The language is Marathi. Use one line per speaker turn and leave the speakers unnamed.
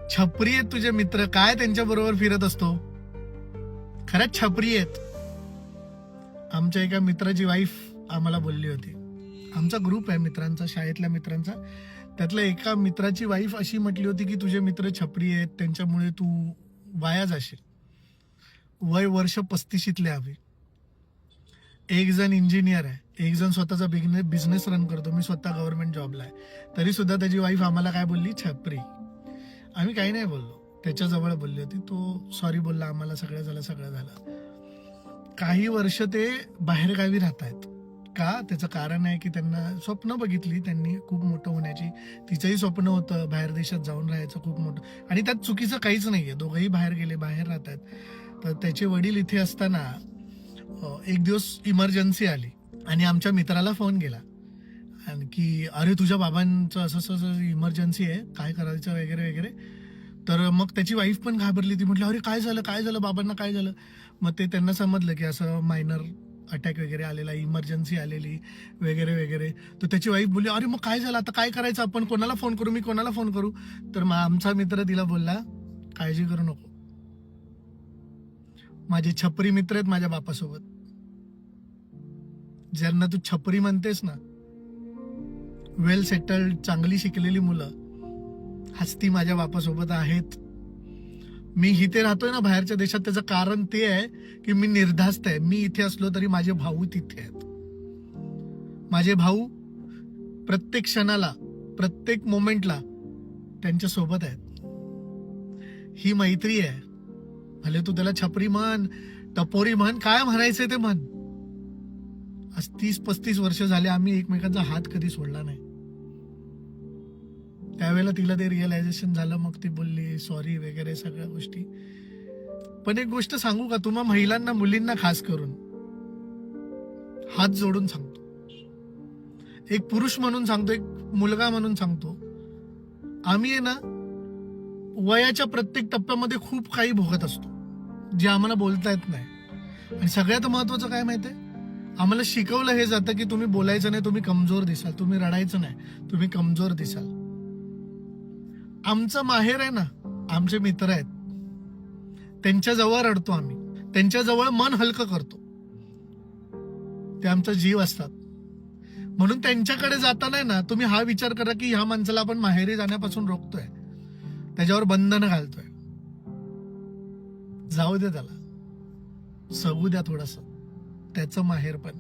छपरी आहेत तुझे मित्र, काय त्यांच्या बरोबर फिरत असतो? खरंच छपरी आहेत. आमच्या एका मित्राची वाईफ आम्हाला बोलली होती, आमचा ग्रुप आहे मित्रांचा, शाळेतल्या मित्रांचा, त्यातल्या एका मित्राची वाईफ अशी म्हटली होती की तुझे मित्र छपरी आहेत, त्यांच्यामुळे तू वाया जाशील. वय वर्ष 35शीतले हवे. एक जण इंजिनियर आहे, एक जण स्वतःचा बिझनेस रन करतो, मी स्वतः गव्हर्नमेंट जॉबला आहे. तरी सुद्धा त्याची वाईफ आम्हाला काय बोलली? छपरी. आम्ही काही नाही बोललो, त्याच्याजवळ बोलली होती. तो सॉरी बोलला, आम्हाला सगळं झालं. काही वर्ष ते बाहेरगावी राहत आहेत. का? त्याचं कारण आहे की त्यांना स्वप्न बघितली त्यांनी खूप मोठं होण्याची. तिचंही स्वप्न होतं बाहेर देशात जाऊन राहायचं खूप मोठं, आणि त्यात चुकीचं काहीच नाहीये. दोघंही बाहेर गेले, बाहेर राहत आहेत. तर त्याचे वडील इथे असताना एक दिवस इमर्जन्सी आली आणि आमच्या मित्राला फोन केला आणि की अरे तुझ्या बाबांचं असं इमर्जन्सी आहे, काय करायचं वगैरे वगैरे. तर मग त्याची वाईफ पण घाबरली. ती म्हटली अरे काय झालं बाबांना, काय झालं? मग ते त्यांना समजलं की असं मायनर अटॅक वगैरे आलेला, इमर्जन्सी आलेली वगैरे वगैरे. तर त्याची वाईफ बोलली अरे मग काय झालं, आता काय करायचं, आपण कोणाला फोन करू, मी कोणाला फोन करू? तर मग आमचा मित्र तिला बोलला काळजी करू नको, माझे छपरी मित्र आहेत माझ्या बापासोबत. ज्यांना तू छपरी म्हणतेस ना, वेल सेटल्ड चांगली शिकलेली मुलं हस्ती माझ्या बापासोबत आहेत. मी इथे राहतोय ना बाहेरच्या देशात, त्याचं कारण ते आहे की मी निर्धास्त आहे. मी इथे असलो तरी माझे भाऊ तिथे आहेत. माझे भाऊ प्रत्येक क्षणाला, प्रत्येक मोमेंटला त्यांच्या सोबत आहेत. ही मैत्री आहे. भले तू त्याला छपरी म्हण, टपोरी म्हण, काय म्हणायचंय ते म्हण. आज 30-35 वर्ष झाले आम्ही एकमेकांचा हात कधी सोडला नाही. त्यावेळेला तिला ते रिअलायझेशन झालं, मग ती बोलली सॉरी वगैरे सगळ्या गोष्टी. पण एक गोष्ट सांगू का, तुम्हा महिलांना, मुलींना खास करून हात जोडून सांगतो, एक पुरुष म्हणून सांगतो, एक मुलगा म्हणून सांगतो, आम्ही आहे ना वयाच्या प्रत्येक टप्प्यामध्ये खूप काही भोगत असतो जे आम्हाला बोलता येत नाही. आणि सगळ्यात महत्वाचं काय माहितीये, आम्हाला शिकवलं हे जातं की तुम्ही बोलायचं नाही, तुम्ही कमजोर दिसाल, तुम्ही रडायचं नाही, तुम्ही कमजोर दिसाल. आमचं माहेर आहे ना, आमचे मित्र आहेत, त्यांच्या जवळ रडतो आम्ही, त्यांच्या जवळ मन हलकं करतो. ते आमचा जीव असतात. म्हणून त्यांच्याकडे जाताना ना तुम्ही हा विचार करा की ह्या माणसाला आपण माहेरी जाण्यापासून रोखतोय, त्याच्यावर बंधन घालतोय. जाऊ दे, त्याला सगू द्या थोडस, त्याचं माहेर पण.